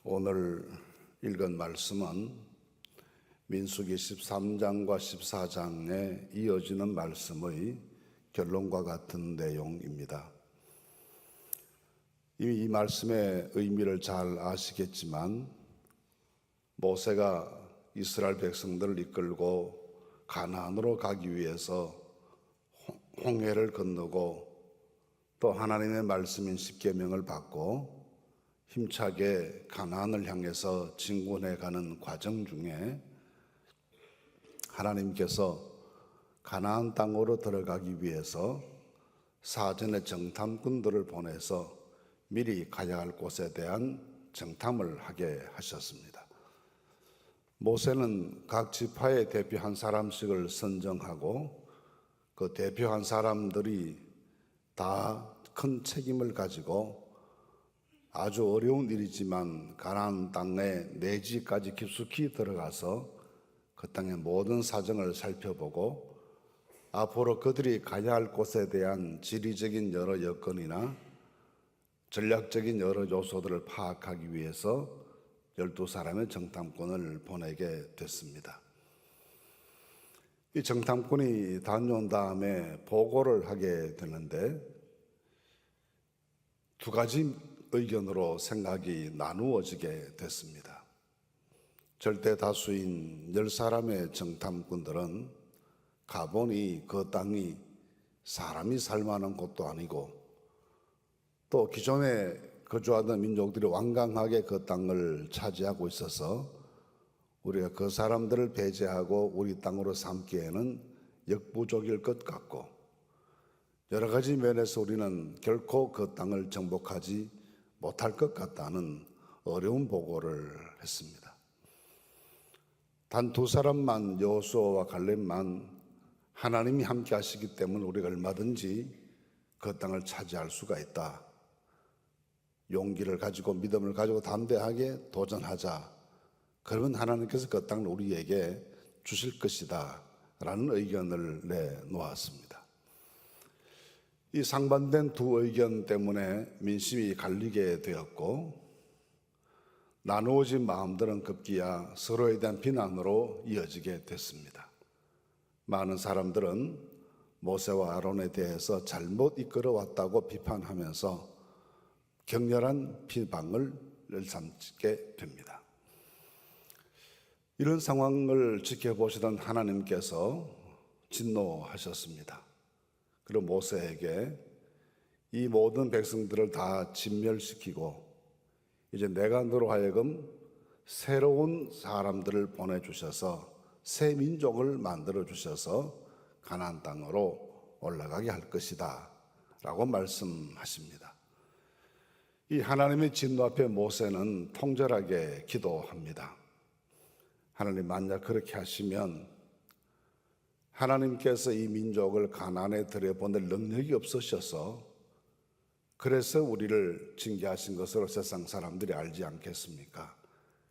오늘 읽은 말씀은 민수기 13장과 14장에 이어지는 말씀의 결론과 같은 내용입니다. 이미 이 말씀의 의미를 잘 아시겠지만 모세가 이스라엘 백성들을 이끌고 가나안으로 가기 위해서 홍해를 건너고 또 하나님의 말씀인 십계명을 받고 힘차게 가나안을 향해서 진군해 가는 과정 중에 하나님께서 가나안 땅으로 들어가기 위해서 사전에 정탐꾼들을 보내서 미리 가야 할 곳에 대한 정탐을 하게 하셨습니다. 모세는 각 지파의 대표 한 사람씩을 선정하고 그 대표 한 사람들이 다 큰 책임을 가지고 아주 어려운 일이지만 가나안 땅의 내지까지 깊숙이 들어가서 그 땅의 모든 사정을 살펴보고 앞으로 그들이 가야 할 곳에 대한 지리적인 여러 여건이나 전략적인 여러 요소들을 파악하기 위해서 12사람의 정탐꾼을 보내게 됐습니다. 이 정탐꾼이 다녀온 다음에 보고를 하게 되는데 두 가지 의견으로 생각이 나누어지게 됐습니다. 절대 다수인 10사람의 정탐꾼들은 가보니 그 땅이 사람이 살만한 곳도 아니고 또 기존에 거주하던 민족들이 완강하게 그 땅을 차지하고 있어서 우리가 그 사람들을 배제하고 우리 땅으로 삼기에는 역부족일 것 같고 여러 가지 면에서 우리는 결코 그 땅을 정복하지 못할 것 같다는 어려운 보고를 했습니다. 단 두 사람만, 여호수아와 갈렙만 하나님이 함께 하시기 때문에 우리가 얼마든지 그 땅을 차지할 수가 있다. 용기를 가지고 믿음을 가지고 담대하게 도전하자. 그러면 하나님께서 그 땅을 우리에게 주실 것이다 라는 의견을 내놓았습니다. 이 상반된 두 의견 때문에 민심이 갈리게 되었고 나누어진 마음들은 급기야 서로에 대한 비난으로 이어지게 됐습니다. 많은 사람들은 모세와 아론에 대해서 잘못 이끌어왔다고 비판하면서 격렬한 비방을 일삼게 됩니다. 이런 상황을 지켜보시던 하나님께서 진노하셨습니다. 그리고 모세에게 이 모든 백성들을 다 진멸시키고 이제 내가 너로 하여금 새로운 사람들을 보내주셔서 새 민족을 만들어주셔서 가나안 땅으로 올라가게 할 것이다 라고 말씀하십니다. 이 하나님의 진노 앞에 모세는 통절하게 기도합니다. 하나님, 만약 그렇게 하시면 하나님께서 이 민족을 가나안에 들여보낼 능력이 없으셔서 그래서 우리를 징계하신 것으로 세상 사람들이 알지 않겠습니까?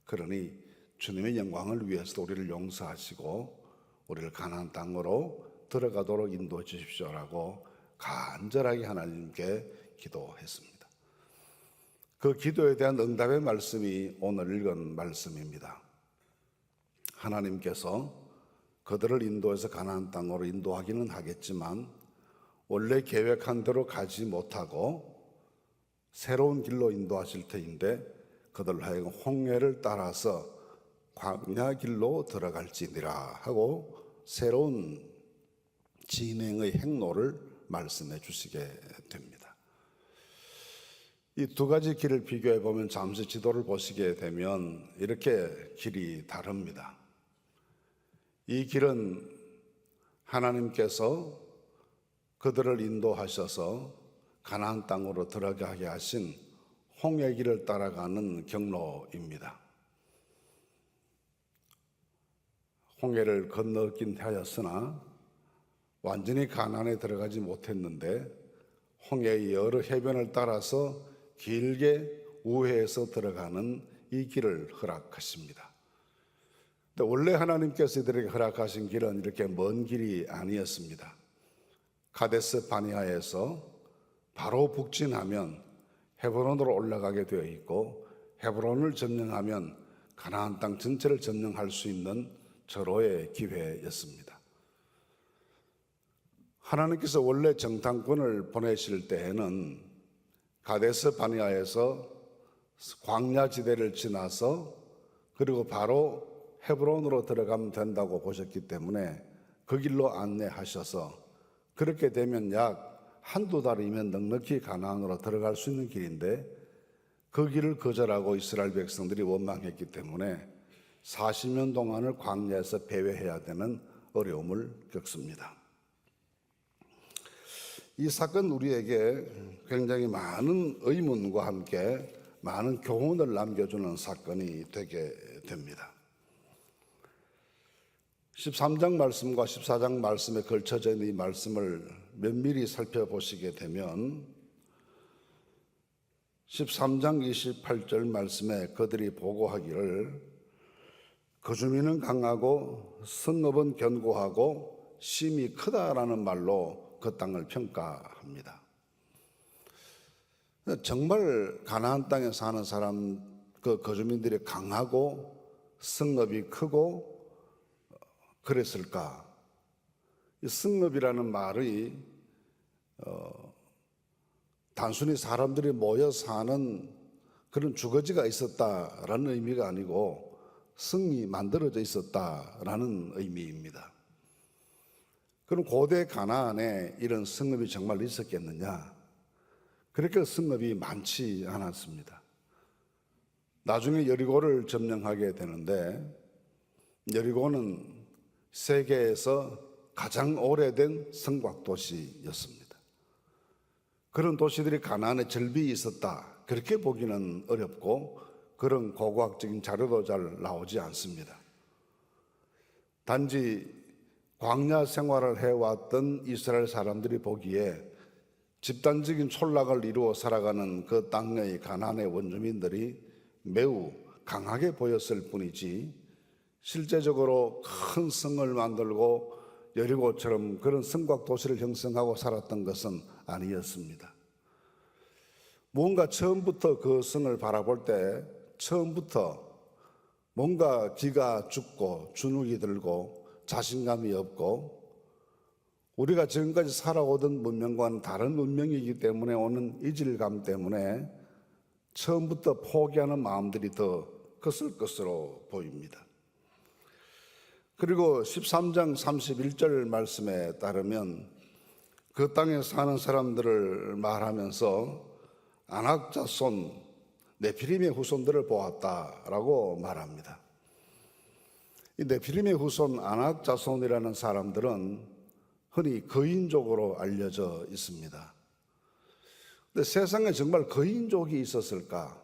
그러니 주님의 영광을 위해서 우리를 용서하시고 우리를 가나안 땅으로 들어가도록 인도해 주십시오라고 간절하게 하나님께 기도했습니다. 그 기도에 대한 응답의 말씀이 오늘 읽은 말씀입니다. 하나님께서 그들을 인도해서 가나안 땅으로 인도하기는 하겠지만 원래 계획한 대로 가지 못하고 새로운 길로 인도하실 터인데 그들 하여금 홍해를 따라서 광야 길로 들어갈지니라 하고 새로운 진행의 행로를 말씀해 주시게 됩니다. 이 두 가지 길을 비교해 보면 잠시 지도를 보시게 되면 이렇게 길이 다릅니다. 이 길은 하나님께서 그들을 인도하셔서 가나안 땅으로 들어가게 하신 홍해 길을 따라가는 경로입니다. 홍해를 건너긴 하였으나 완전히 가나안에 들어가지 못했는데 홍해의 여러 해변을 따라서 길게 우회해서 들어가는 이 길을 허락하십니다. 원래 하나님께서 이들에게 허락하신 길은 이렇게 먼 길이 아니었습니다. 카데스 바네아에서 바로 북진하면 헤브론으로 올라가게 되어 있고 헤브론을 점령하면 가나안 땅 전체를 점령할 수 있는 절호의 기회였습니다. 하나님께서 원래 정탐꾼을 보내실 때에는 가데스 바네아에서 광야 지대를 지나서 그리고 바로 헤브론으로 들어가면 된다고 보셨기 때문에 그 길로 안내하셔서 그렇게 되면 약 한두 달이면 넉넉히 가나안으로 들어갈 수 있는 길인데 그 길을 거절하고 이스라엘 백성들이 원망했기 때문에 40년 동안을 광야에서 배회해야 되는 어려움을 겪습니다. 이 사건 우리에게 굉장히 많은 의문과 함께 많은 교훈을 남겨주는 사건이 되게 됩니다. 13장 말씀과 14장 말씀에 걸쳐져 있는 이 말씀을 면밀히 살펴보시게 되면 13장 28절 말씀에 그들이 보고하기를 거주민은 강하고 성읍은 견고하고 심이 크다라는 말로 그 땅을 평가합니다. 정말 가나안 땅에 사는 사람 그 거주민들이 강하고 성읍이 크고 그랬을까? 이 성읍이라는 말이 단순히 사람들이 모여 사는 그런 주거지가 있었다라는 의미가 아니고 성이 만들어져 있었다라는 의미입니다. 그럼 고대 가나안에 이런 성읍이 정말 있었겠느냐? 그렇게 성읍이 많지 않았습니다. 나중에 여리고를 점령하게 되는데 여리고는 세계에서 가장 오래된 성곽도시였습니다. 그런 도시들이 가나안에 절비 있었다 그렇게 보기는 어렵고 그런 고고학적인 자료도 잘 나오지 않습니다. 단지 광야 생활을 해왔던 이스라엘 사람들이 보기에 집단적인 촌락을 이루어 살아가는 그 땅의 가나안의 원주민들이 매우 강하게 보였을 뿐이지 실제적으로 큰 성을 만들고 여리고처럼 그런 성곽 도시를 형성하고 살았던 것은 아니었습니다. 뭔가 처음부터 그 성을 바라볼 때 처음부터 뭔가 기가 죽고 주눅이 들고 자신감이 없고 우리가 지금까지 살아오던 문명과는 다른 문명이기 때문에 오는 이질감 때문에 처음부터 포기하는 마음들이 더 컸을 것으로 보입니다. 그리고 13장 31절 말씀에 따르면 그 땅에 사는 사람들을 말하면서 아낙 자손 네피림의 후손들을 보았다라고 말합니다. 이 네피림의 후손 아낙 자손이라는 사람들은 흔히 거인족으로 알려져 있습니다. 근데 세상에 정말 거인족이 있었을까?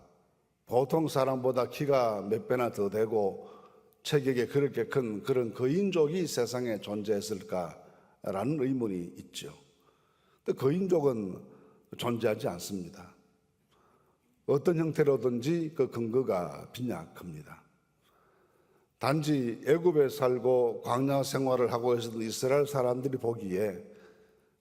보통 사람보다 키가 몇 배나 더 되고 체격에 그렇게 큰 그런 거인족이 세상에 존재했을까라는 의문이 있죠. 근데 거인족은 존재하지 않습니다. 어떤 형태로든지 그 근거가 빈약합니다. 단지 애굽에 살고 광야 생활을 하고 있었던 이스라엘 사람들이 보기에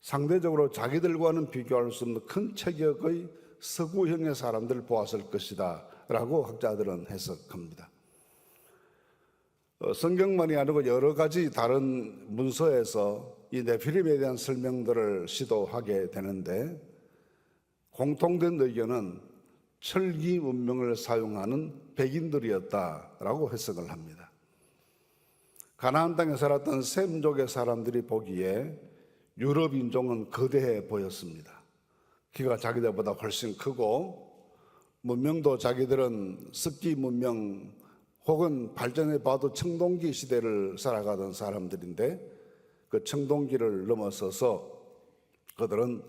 상대적으로 자기들과는 비교할 수 없는 큰 체격의 서구형의 사람들을 보았을 것이다 라고 학자들은 해석합니다. 성경만이 아니고 여러 가지 다른 문서에서 이 네피림에 대한 설명들을 시도하게 되는데 공통된 의견은 철기 문명을 사용하는 백인들이었다라고 해석을 합니다. 가나안 땅에 살았던 셈족의 사람들이 보기에 유럽 인종은 거대해 보였습니다. 키가 자기들보다 훨씬 크고 문명도 자기들은 습기 문명 혹은 발전해 봐도 청동기 시대를 살아가던 사람들인데 그 청동기를 넘어서서 그들은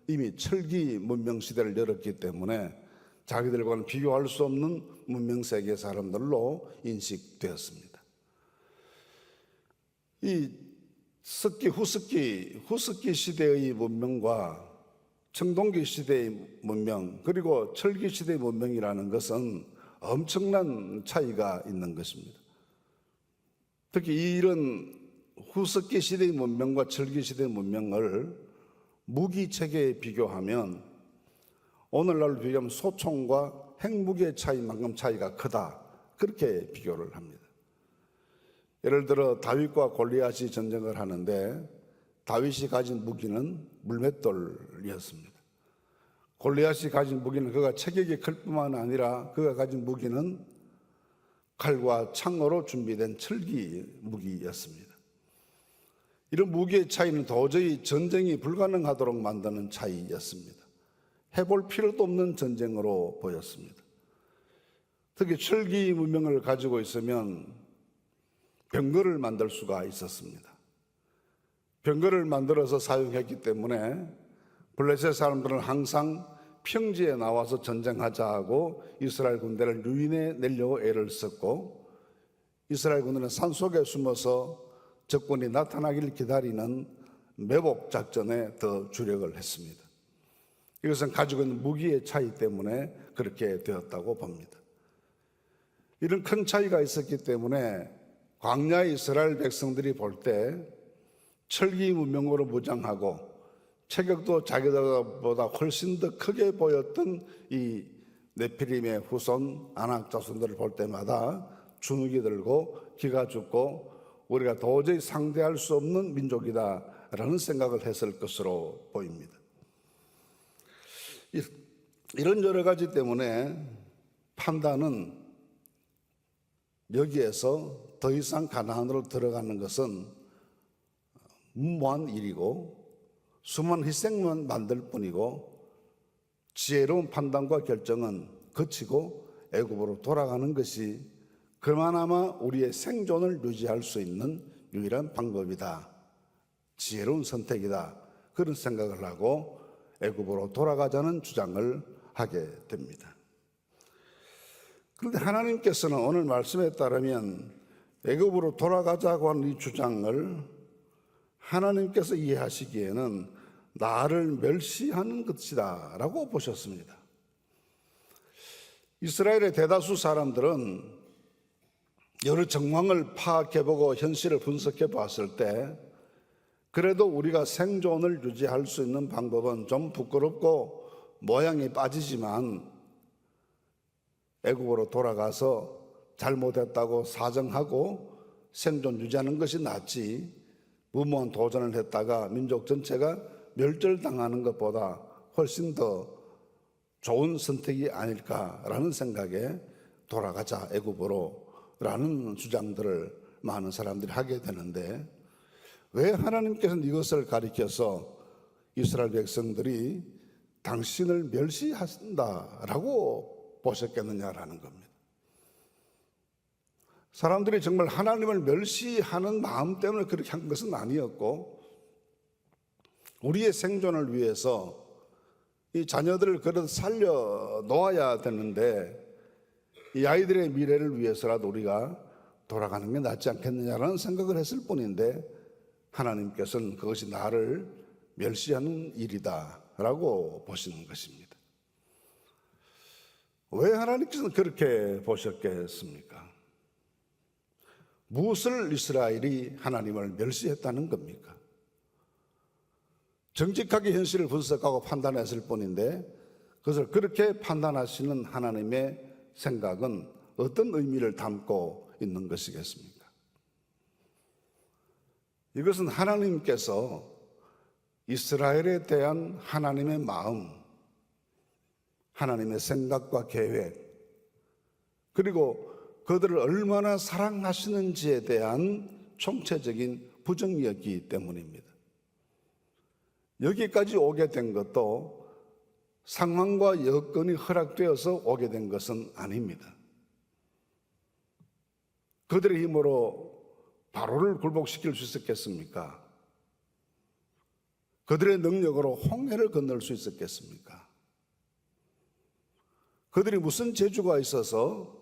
이미 철기 문명 시대를 열었기 때문에 자기들과는 비교할 수 없는 문명 세계 사람들로 인식되었습니다. 이 후석기 시대의 문명과 청동기 시대의 문명 그리고 철기 시대의 문명이라는 것은 엄청난 차이가 있는 것입니다. 특히 이런 후석기 시대의 문명과 철기 시대의 문명을 무기 체계에 비교하면 오늘날로 비교하면 소총과 핵무기의 차이만큼 차이가 크다. 그렇게 비교를 합니다. 예를 들어 다윗과 골리앗이 전쟁을 하는데 다윗이 가진 무기는 물맷돌이었습니다. 골리앗이 가진 무기는 그가 체격이 클 뿐만 아니라 그가 가진 무기는 칼과 창으로 준비된 철기 무기였습니다. 이런 무기의 차이는 도저히 전쟁이 불가능하도록 만드는 차이였습니다. 해볼 필요도 없는 전쟁으로 보였습니다. 특히 철기 문명을 가지고 있으면 병거를 만들 수가 있었습니다. 병거를 만들어서 사용했기 때문에 블레셋 사람들은 항상 평지에 나와서 전쟁하자 하고 이스라엘 군대를 유인해 내려고 애를 썼고, 이스라엘 군대는 산속에 숨어서 적군이 나타나기를 기다리는 매복 작전에 더 주력을 했습니다. 이것은 가지고 있는 무기의 차이 때문에 그렇게 되었다고 봅니다. 이런 큰 차이가 있었기 때문에 광야의 이스라엘 백성들이 볼 때 철기 문명으로 무장하고 체격도 자기들보다 훨씬 더 크게 보였던 이 네피림의 후손 아낙 자손들을 볼 때마다 주눅이 들고 기가 죽고 우리가 도저히 상대할 수 없는 민족이다라는 생각을 했을 것으로 보입니다. 이런 여러 가지 때문에 판단은 여기에서 더 이상 가나안으로 들어가는 것은 무모한 일이고 수많은 희생만 만들 뿐이고 지혜로운 판단과 결정은 거치고 애굽으로 돌아가는 것이 그나마 우리의 생존을 유지할 수 있는 유일한 방법이다. 지혜로운 선택이다. 그런 생각을 하고 애굽으로 돌아가자는 주장을 하게 됩니다. 그런데 하나님께서는 오늘 말씀에 따르면 애굽으로 돌아가자고 하는 이 주장을 하나님께서 이해하시기에는 나를 멸시하는 것이다 라고 보셨습니다. 이스라엘의 대다수 사람들은 여러 정황을 파악해보고 현실을 분석해 봤을 때 그래도 우리가 생존을 유지할 수 있는 방법은 좀 부끄럽고 모양이 빠지지만 애굽으로 돌아가서 잘못했다고 사정하고 생존 유지하는 것이 낫지, 무모한 도전을 했다가 민족 전체가 멸절당하는 것보다 훨씬 더 좋은 선택이 아닐까라는 생각에 돌아가자 애굽으로 라는 주장들을 많은 사람들이 하게 되는데, 왜 하나님께서는 이것을 가리켜서 이스라엘 백성들이 당신을 멸시한다라고 보셨겠느냐라는 겁니다. 사람들이 정말 하나님을 멸시하는 마음 때문에 그렇게 한 것은 아니었고, 우리의 생존을 위해서 이 자녀들을 그래도 살려 놓아야 되는데 이 아이들의 미래를 위해서라도 우리가 돌아가는 게 낫지 않겠느냐라는 생각을 했을 뿐인데, 하나님께서는 그것이 나를 멸시하는 일이다 라고 보시는 것입니다. 왜 하나님께서는 그렇게 보셨겠습니까? 무엇을 이스라엘이 하나님을 멸시했다는 겁니까? 정직하게 현실을 분석하고 판단했을 뿐인데 그것을 그렇게 판단하시는 하나님의 생각은 어떤 의미를 담고 있는 것이겠습니까? 이것은 하나님께서 이스라엘에 대한 하나님의 마음, 하나님의 생각과 계획, 그리고 그들을 얼마나 사랑하시는지에 대한 총체적인 부정이었기 때문입니다. 여기까지 오게 된 것도 상황과 여건이 허락되어서 오게 된 것은 아닙니다. 그들의 힘으로 바로를 굴복시킬 수 있었겠습니까? 그들의 능력으로 홍해를 건널 수 있었겠습니까? 그들이 무슨 재주가 있어서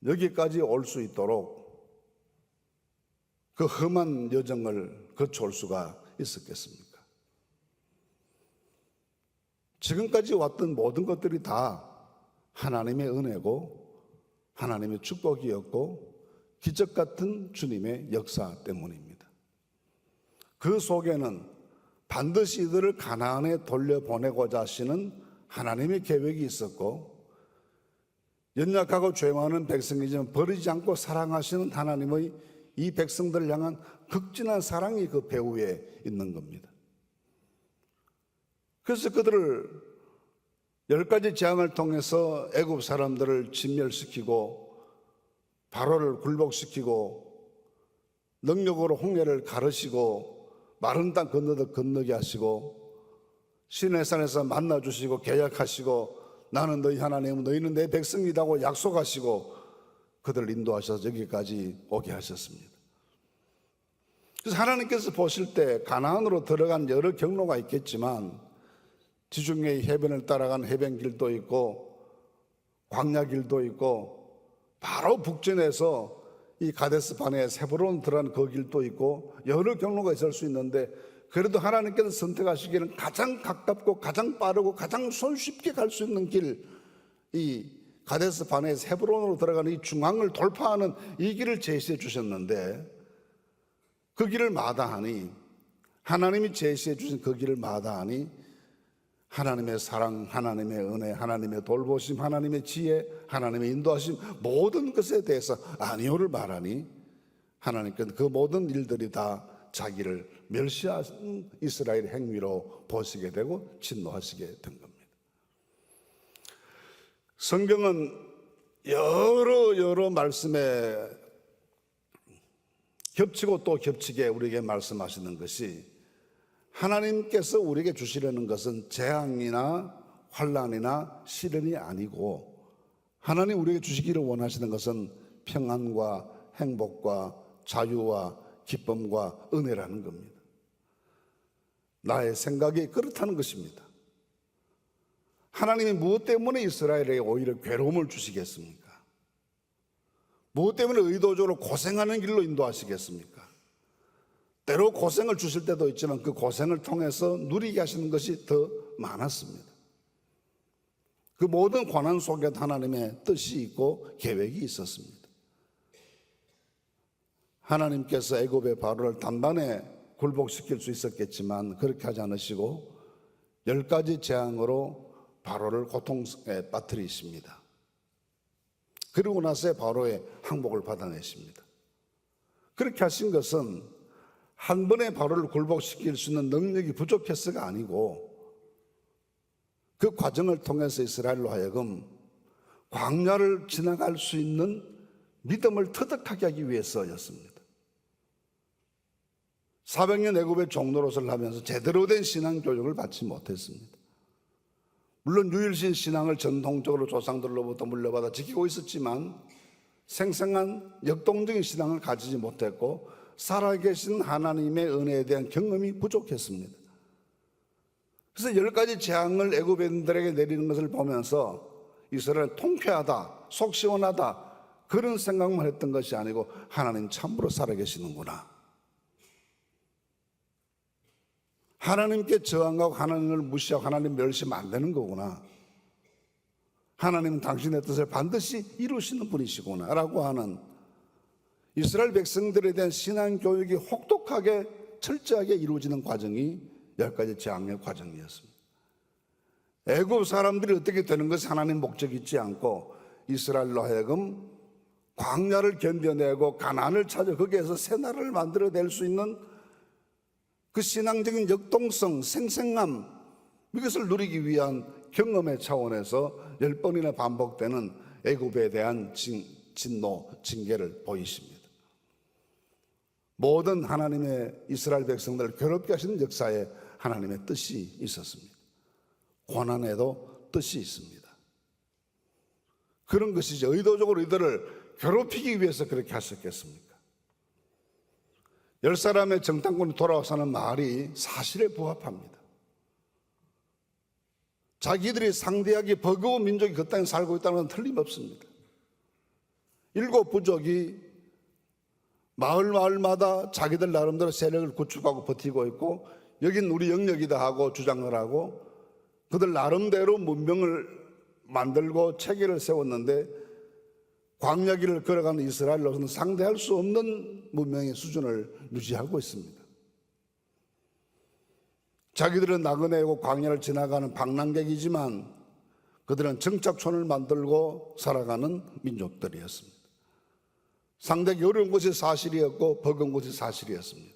여기까지 올 수 있도록 그 험한 여정을 거쳐올 수가 있었겠습니까? 지금까지 왔던 모든 것들이 다 하나님의 은혜고 하나님의 축복이었고 기적 같은 주님의 역사 때문입니다. 그 속에는 반드시 이들을 가나안에 돌려보내고자 하시는 하나님의 계획이 있었고, 연약하고 죄 많은 백성이지만 버리지 않고 사랑하시는 하나님의 이 백성들을 향한 극진한 사랑이 그 배후에 있는 겁니다. 그래서 그들을 10가지 재앙을 통해서 애굽 사람들을 진멸시키고 바로를 굴복시키고 능력으로 홍해를 가르시고 마른 땅 건너게 하시고 시내산에서 만나주시고 계약하시고 나는 너희 하나님, 너희는 내 백성이라고 약속하시고 그들을 인도하셔서 여기까지 오게 하셨습니다. 그래서 하나님께서 보실 때 가나안으로 들어간 여러 경로가 있겠지만 지중해 해변을 따라간 해변길도 있고 광야길도 있고 바로 북전에서 이 가데스 바네아 세브론 들어간 그 길도 있고 여러 경로가 있을 수 있는데, 그래도 하나님께서 선택하시기에는 가장 가깝고 가장 빠르고 가장 손쉽게 갈 수 있는 길, 이 가데스 바네아 세브론으로 들어가는 이 중앙을 돌파하는 이 길을 제시해 주셨는데, 그 길을 마다하니, 하나님이 제시해 주신 그 길을 마다하니 하나님의 사랑, 하나님의 은혜, 하나님의 돌보심, 하나님의 지혜, 하나님의 인도하심 모든 것에 대해서 아니오를 말하니 하나님께서 그 모든 일들이 다 자기를 멸시한 이스라엘 행위로 보시게 되고 진노하시게 된 겁니다. 성경은 여러 말씀에 겹치고 또 겹치게 우리에게 말씀하시는 것이, 하나님께서 우리에게 주시려는 것은 재앙이나 환난이나 시련이 아니고 하나님 우리에게 주시기를 원하시는 것은 평안과 행복과 자유와 기쁨과 은혜라는 겁니다. 나의 생각이 그렇다는 것입니다. 하나님이 무엇 때문에 이스라엘에게 오히려 괴로움을 주시겠습니까? 무엇 때문에 의도적으로 고생하는 길로 인도하시겠습니까? 때로 고생을 주실 때도 있지만 그 고생을 통해서 누리게 하시는 것이 더 많았습니다. 그 모든 고난 속에도 하나님의 뜻이 있고 계획이 있었습니다. 하나님께서 애굽의 바로를 단단히 굴복시킬 수 있었겠지만 그렇게 하지 않으시고 10가지 재앙으로 바로를 고통에 빠뜨리십니다. 그리고 나서 바로의 항복을 받아내십니다. 그렇게 하신 것은 한 번에 바로를 굴복시킬 수 있는 능력이 부족해서가 아니고 그 과정을 통해서 이스라엘로 하여금 광야를 지나갈 수 있는 믿음을 터득하게 하기 위해서였습니다. 400년 애굽의 종노릇을 하면서 제대로 된 신앙 교육을 받지 못했습니다. 물론 유일신 신앙을 전통적으로 조상들로부터 물려받아 지키고 있었지만 생생한 역동적인 신앙을 가지지 못했고 살아계신 하나님의 은혜에 대한 경험이 부족했습니다. 그래서 10가지 재앙을 애굽인들에게 내리는 것을 보면서 이스라엘은 통쾌하다, 속 시원하다 그런 생각만 했던 것이 아니고 하나님 참으로 살아계시는구나, 하나님께 저항하고 하나님을 무시하고 하나님 멸시하면 안 되는 거구나, 하나님은 당신의 뜻을 반드시 이루시는 분이시구나 라고 하는 이스라엘 백성들에 대한 신앙교육이 혹독하게 철저하게 이루어지는 과정이 10가지 재앙의 과정이었습니다. 애굽 사람들이 어떻게 되는 것이 하나님 목적이 있지 않고 이스라엘로 하여금 광야를 견뎌내고 가나안을 찾아 거기에서 새 나라를 만들어낼 수 있는 그 신앙적인 역동성, 생생함, 이것을 누리기 위한 경험의 차원에서 10번이나 반복되는 애굽에 대한 진노, 징계를 보이십니다. 모든 하나님의 이스라엘 백성들을 괴롭게 하시는 역사에 하나님의 뜻이 있었습니다. 고난에도 뜻이 있습니다. 그런 것이죠. 의도적으로 이들을 괴롭히기 위해서 그렇게 하셨겠습니까? 10사람의 정탐꾼이 돌아와서는 말이 사실에 부합합니다. 자기들이 상대하기 버거운 민족이 그 땅에 살고 있다는 건 틀림없습니다. 7 부족이 마을마다 자기들 나름대로 세력을 구축하고 버티고 있고 여긴 우리 영역이다 하고 주장을 하고 그들 나름대로 문명을 만들고 체계를 세웠는데 광야길을 걸어가는 이스라엘로서는 상대할 수 없는 문명의 수준을 유지하고 있습니다. 자기들은 나그네고 광야를 지나가는 방랑객이지만 그들은 정착촌을 만들고 살아가는 민족들이었습니다. 상당히 어려운 것이 사실이었고 버거운 것이 사실이었습니다.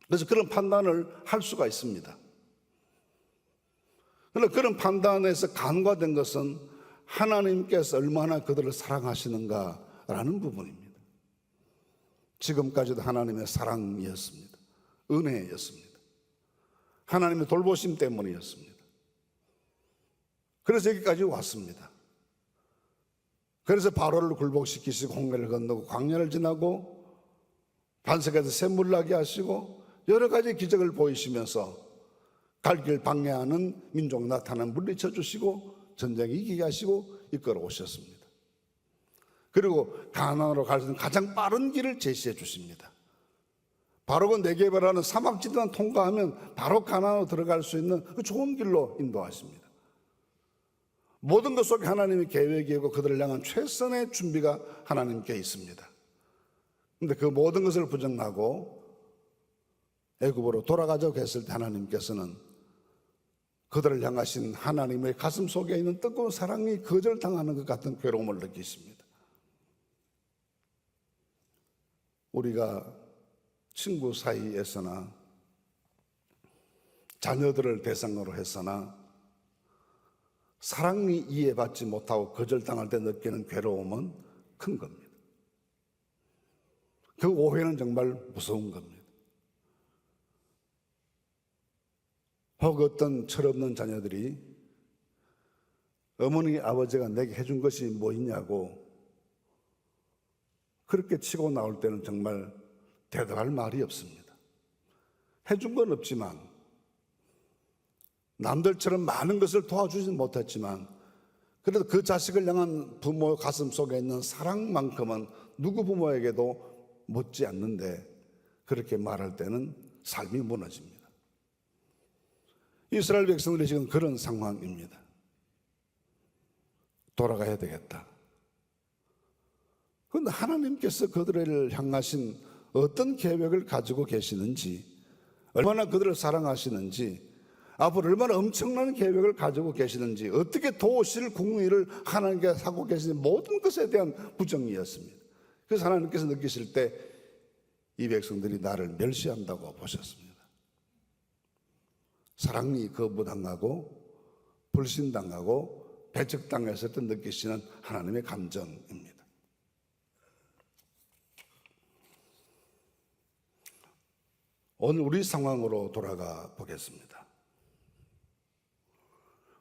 그래서 그런 판단을 할 수가 있습니다. 그러나 그런 판단에서 간과된 것은 하나님께서 얼마나 그들을 사랑하시는가라는 부분입니다. 지금까지도 하나님의 사랑이었습니다. 은혜였습니다. 하나님의 돌보심 때문이었습니다. 그래서 여기까지 왔습니다. 그래서 바로를 굴복시키시고 홍해를 건너고 광야를 지나고 반석에서 샘물 나게 하시고 여러 가지 기적을 보이시면서 갈 길 방해하는 민족 나타나면 물리쳐 주시고 전쟁에 이기게 하시고 이끌어 오셨습니다. 그리고 가나안으로 갈 수 있는 가장 빠른 길을 제시해 주십니다. 바로가 네게베라는 사막지대만 통과하면 바로 가나안으로 들어갈 수 있는 그 좋은 길로 인도하십니다. 모든 것 속에 하나님의 계획이고 그들을 향한 최선의 준비가 하나님께 있습니다. 그런데 그 모든 것을 부정하고 애굽으로 돌아가자고 했을 때 하나님께서는 그들을 향하신 하나님의 가슴 속에 있는 뜨거운 사랑이 거절당하는 것 같은 괴로움을 느끼십니다. 우리가 친구 사이에서나 자녀들을 대상으로 해서나 사랑이 이해받지 못하고 거절당할 때 느끼는 괴로움은 큰 겁니다. 그 오해는 정말 무서운 겁니다. 혹 어떤 철없는 자녀들이 어머니 아버지가 내게 해준 것이 뭐 있냐고 그렇게 치고 나올 때는 정말 대답할 말이 없습니다. 해준 건 없지만 남들처럼 많은 것을 도와주지 못했지만 그래도 그 자식을 향한 부모 가슴 속에 있는 사랑만큼은 누구 부모에게도 못지 않는데 그렇게 말할 때는 삶이 무너집니다. 이스라엘 백성들이 지금 그런 상황입니다. 돌아가야 되겠다. 그런데 하나님께서 그들을 향하신 어떤 계획을 가지고 계시는지, 얼마나 그들을 사랑하시는지, 앞으로 얼마나 엄청난 계획을 가지고 계시는지, 어떻게 도우실 궁리를 하나님께 하고 계시는지 모든 것에 대한 부정이었습니다. 그래서 하나님께서 느끼실 때 이 백성들이 나를 멸시한다고 보셨습니다. 사랑이 거부당하고 불신당하고 배척당했을 때 느끼시는 하나님의 감정입니다. 오늘 우리 상황으로 돌아가 보겠습니다.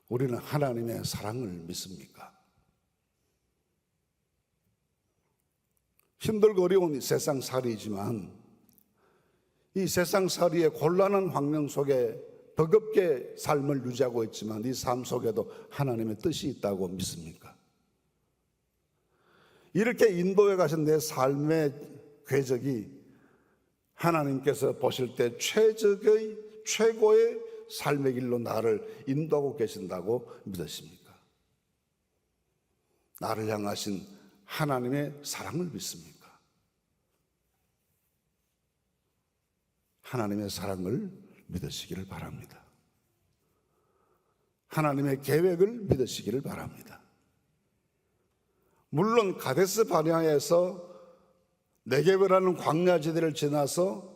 우리는 하나님의 사랑을 믿습니까? 힘들고 어려운 세상살이지만 이 세상살이의 곤란한 환경 속에 버겁게 삶을 유지하고 있지만 이 삶 속에도 하나님의 뜻이 있다고 믿습니까? 이렇게 인도해 가신 내 삶의 궤적이 하나님께서 보실 때 최고의 삶의 길로 나를 인도하고 계신다고 믿으십니까? 나를 향하신 하나님의 사랑을 믿습니까? 하나님의 사랑을 믿으시기를 바랍니다. 하나님의 계획을 믿으시기를 바랍니다. 물론 가데스 바네아에서 네게베라는 광야지대를 지나서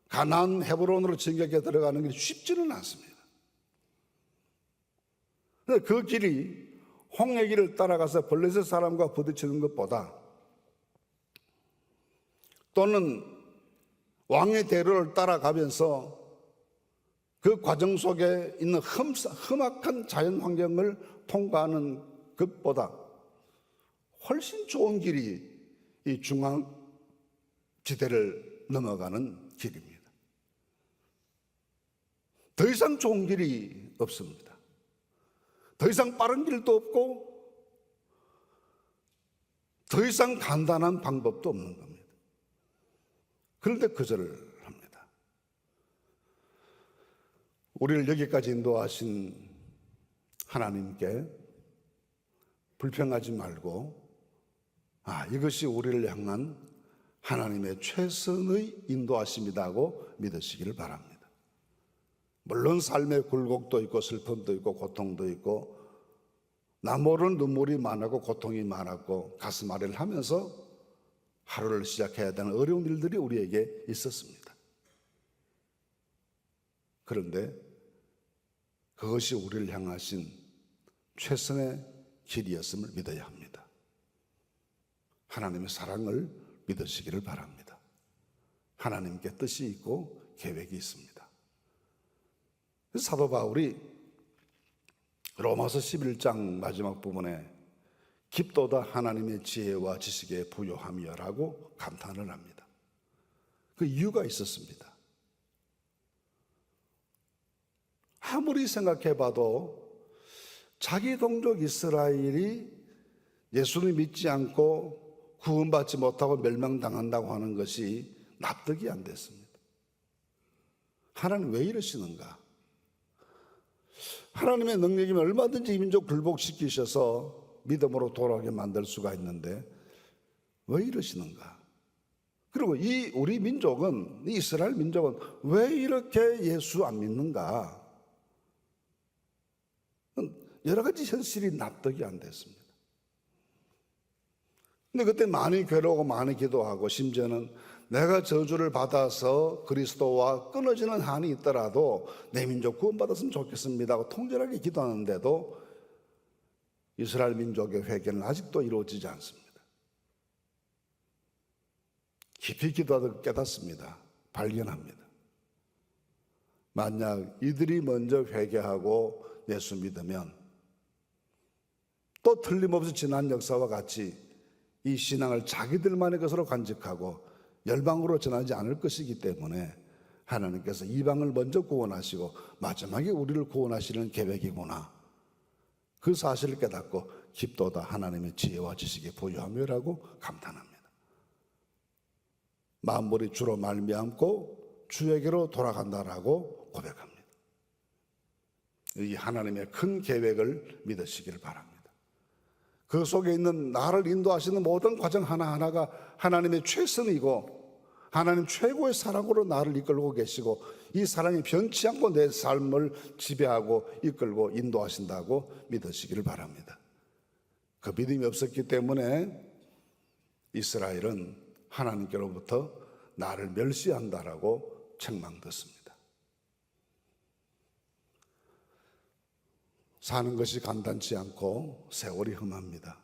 가나안 헤브론으로 진격해 들어가는 길이 쉽지는 않습니다. 그 길이 홍해길을 따라가서 블레셋 사람과 부딪히는 것보다 또는 왕의 대로를 따라가면서 그 과정 속에 있는 험악한 자연 환경을 통과하는 것보다 훨씬 좋은 길이 이 중앙지대를 넘어가는 길입니다. 더 이상 좋은 길이 없습니다. 더 이상 빠른 길도 없고 더 이상 간단한 방법도 없는 겁니다. 그런데 거절을 합니다. 우리를 여기까지 인도하신 하나님께 불평하지 말고 이것이 우리를 향한 하나님의 최선의 인도하심이라고 믿으시기를 바랍니다. 물론 삶의 굴곡도 있고 슬픔도 있고 고통도 있고 나 모르는 눈물이 많았고 고통이 많았고 가슴 아래를 하면서 하루를 시작해야 되는 어려운 일들이 우리에게 있었습니다. 그런데 그것이 우리를 향하신 최선의 길이었음을 믿어야 합니다. 하나님의 사랑을 믿으시기를 바랍니다. 하나님께 뜻이 있고 계획이 있습니다. 사도 바울이 로마서 11장 마지막 부분에 깊도다 하나님의 지혜와 지식에 부요함이여라고 감탄을 합니다. 그 이유가 있었습니다. 아무리 생각해봐도 자기 동족 이스라엘이 예수를 믿지 않고 구원받지 못하고 멸망당한다고 하는 것이 납득이 안 됐습니다. 하나님 왜 이러시는가? 하나님의 능력이면 얼마든지 이 민족 굴복시키셔서 믿음으로 돌아오게 만들 수가 있는데 왜 이러시는가? 그리고 우리 민족은, 이 이스라엘 민족은 왜 이렇게 예수 안 믿는가? 여러 가지 현실이 납득이 안 됐습니다. 근데 그때 많이 괴로워하고 많이 기도하고 심지어는 내가 저주를 받아서 그리스도와 끊어지는 한이 있더라도 내 민족 구원받았으면 좋겠습니다 하고 통절하게 기도하는데도 이스라엘 민족의 회개는 아직도 이루어지지 않습니다. 깊이 기도하다 깨닫습니다. 발견합니다. 만약 이들이 먼저 회개하고 예수 믿으면 또 틀림없이 지난 역사와 같이 이 신앙을 자기들만의 것으로 간직하고 열방으로 전하지 않을 것이기 때문에 하나님께서 이방을 먼저 구원하시고 마지막에 우리를 구원하시는 계획이구나, 그 사실을 깨닫고 깊도다 하나님의 지혜와 지식에 부요함이라고 감탄합니다. 만물이 주로 말미암고 주에게로 돌아간다라고 고백합니다. 이 하나님의 큰 계획을 믿으시기를 바랍니다. 그 속에 있는 나를 인도하시는 모든 과정 하나하나가 하나님의 최선이고 하나님 최고의 사랑으로 나를 이끌고 계시고 이 사랑이 변치 않고 내 삶을 지배하고 이끌고 인도하신다고 믿으시기를 바랍니다. 그 믿음이 없었기 때문에 이스라엘은 하나님께로부터 나를 멸시한다라고 책망됐습니다. 사는 것이 간단치 않고 세월이 험합니다.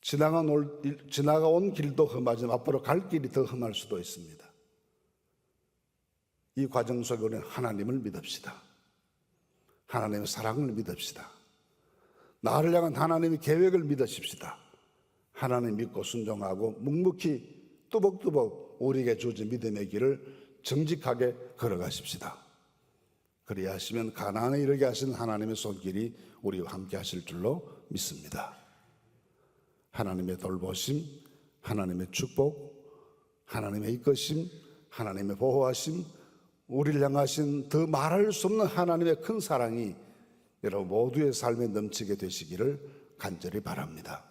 지나가온 길도 험하지만 앞으로 갈 길이 더 험할 수도 있습니다. 이 과정 속에 우리는 하나님을 믿읍시다. 하나님의 사랑을 믿읍시다. 나를 향한 하나님의 계획을 믿으십시다. 하나님 믿고 순종하고 묵묵히 뚜벅뚜벅 우리에게 주어진 믿음의 길을 정직하게 걸어가십시다. 그리야 하시면 가나안에 이르게 하신 하나님의 손길이 우리와 함께 하실 줄로 믿습니다. 하나님의 돌보심, 하나님의 축복, 하나님의 이끄심, 하나님의 보호하심, 우리를 향하신 더 말할 수 없는 하나님의 큰 사랑이 여러분 모두의 삶에 넘치게 되시기를 간절히 바랍니다.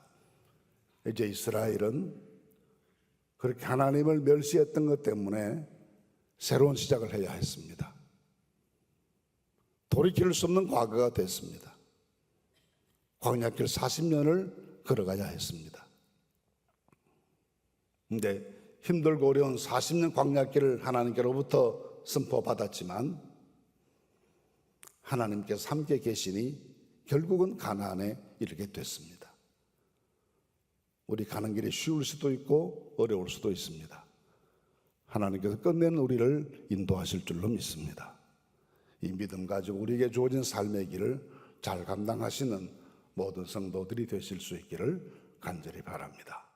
이제 이스라엘은 그렇게 하나님을 멸시했던 것 때문에 새로운 시작을 해야 했습니다. 돌이킬 수 없는 과거가 됐습니다. 광야길 40년을 걸어가야 했습니다. 그런데 힘들고 어려운 40년 광야길을 하나님께로부터 선포받았지만 하나님께서 함께 계시니 결국은 가나안에 이르게 됐습니다. 우리 가는 길이 쉬울 수도 있고 어려울 수도 있습니다. 하나님께서 끝내는 우리를 인도하실 줄로 믿습니다. 이 믿음 가지고 우리에게 주어진 삶의 길을 잘 감당하시는 모든 성도들이 되실 수 있기를 간절히 바랍니다.